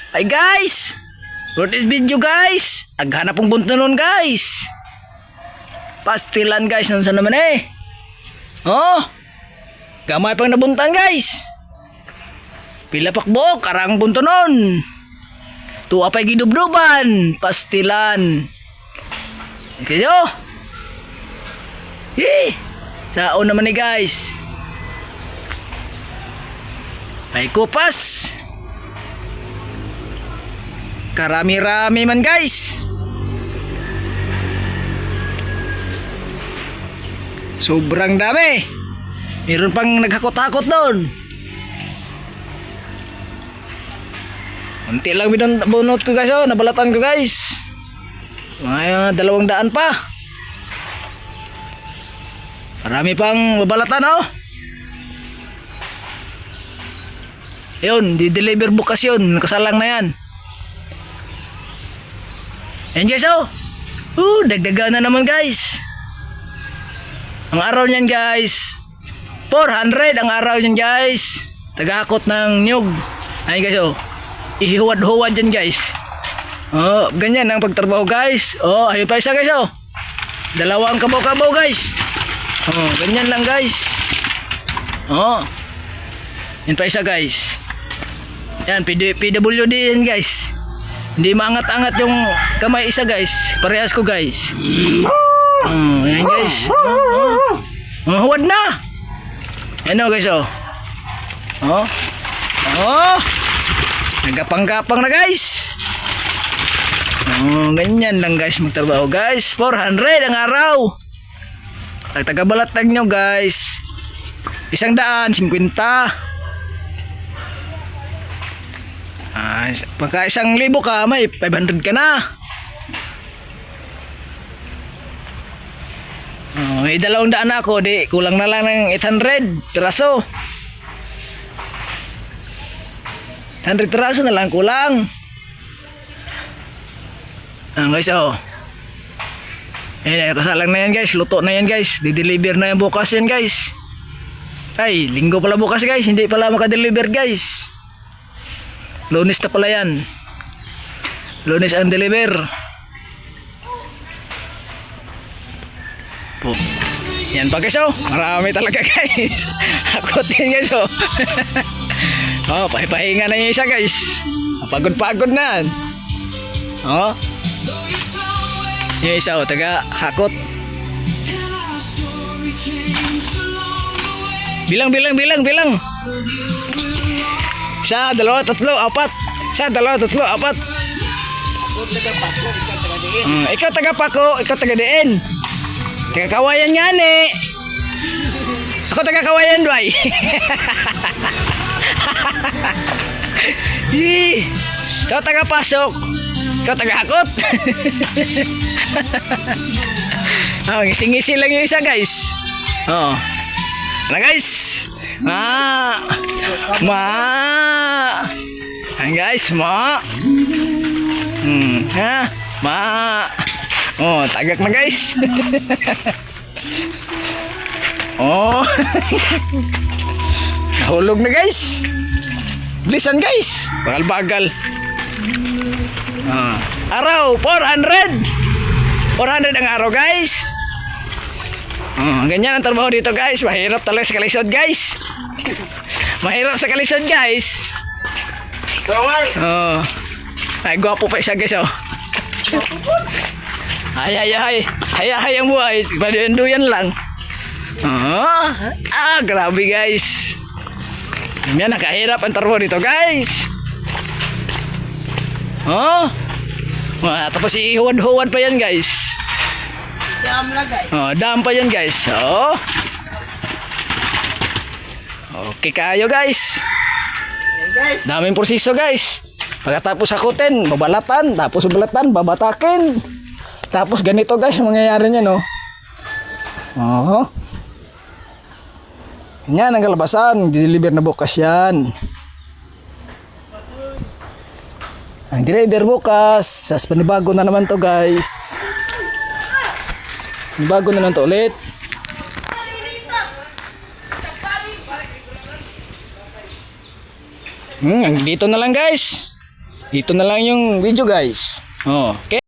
Hi guys! For this video guys, aghanap pong bunto nun guys. Pastilan guys, nun sa naman eh. Oh, gamay pang nabuntan guys. Pila pakbo, karang bunto nun. Tuwa pa'y gidubduban, pastilan. Kayo? Sao naman eh guys. Ay kupas. Karami-rami man guys. Sobrang dami. Meron pang naghakot-hakot doon. Unti lang binunot ko guys, oh, nabalatan ko guys. Mga 200 pa. Marami pang babalatan oh. Yun, di-deliver bukas yun. Nakasalang na yan. Ayan guys oh. Dagdagan na naman guys. Ang araw niyan guys 400 ang araw niyan guys. Tagahakot ng nyug. Ayan guys oh. Ihiwad-huwad dyan guys. Oh, ganyan ang pagtrabaho guys. Oh, ayun pa isa guys oh. Dalawang kabaw-kabaw guys. Oh, ganyan lang guys. Oh. Yan pa isa guys. Yan, PWD yan guys. Hindi maangat-angat yung kamay isa guys. Parehas ko guys. Yan guys. Huwad na. Yan o guys oh. Oh. Oh. Nagapang-gapang na guys. Oh, ganyan lang guys magtrabaho guys. 400 ang araw. Ang tagabalatag nyo guys. 150. Pagka 1,000 ka, may 500 ka na. May 200 ako, di kulang na lang ng 800 piraso. 100 piraso na lang kulang. Guys oh. Kasalang na yan guys, luto na yan guys. Di-deliver na yan bukas yan guys. Ay, linggo pala bukas guys, hindi pala maka-deliver guys. Lunes na pala yan. Lunes ang deliver. Po. Yan pa guys oh. Marami talaga guys. Hakot din guys oh. Oh, pahipahinga na yung isa guys. Pagod-pagod na. Oh. Yung isa oh, taga hakot. Bilang. Isa, dalawa, tatlo, apat. Isa, dalawa, tatlo, apat. Ikaw taga pako, ikaw taga diin. Taga kawayan nga ni. Ako taga kawayan doy. Ikaw taga pasok. Ikaw taga hakot. Ngisi-ngisi lang yung isa guys. Oo. Ano guys? Ayan guys, Oh, tagak na guys. Oh. Nahulog na guys. Bilisan guys. Bagal-bagal. Araw 400. 400 ang araw guys. Ganyan ang trabaho dito guys. Mahirap talaga sa kalisod guys. Mahirap sa kalisod guys. Ay gwapo pa isa guys oh. Hay ang buhay. Paduyan lang. Grabe guys. Yan, nakahirap ang trabaho dito guys. Tapos ihuwad-huwad pa yan guys. Dam na guys. Dam pa yan guys. Okay kayo guys. Daming proseso guys. Pagkatapos hakutin, babalatan, tapos babalatan, babatakin. Tapos ganito guys ang mangyayari niya no. Yan ang kalabasan, deliver na bukas yan. Ang deliver bukas, sas panibago na naman to guys. Bago na lang to ulit. Dito na lang guys. ito na lang yung video guys. Oh, okay.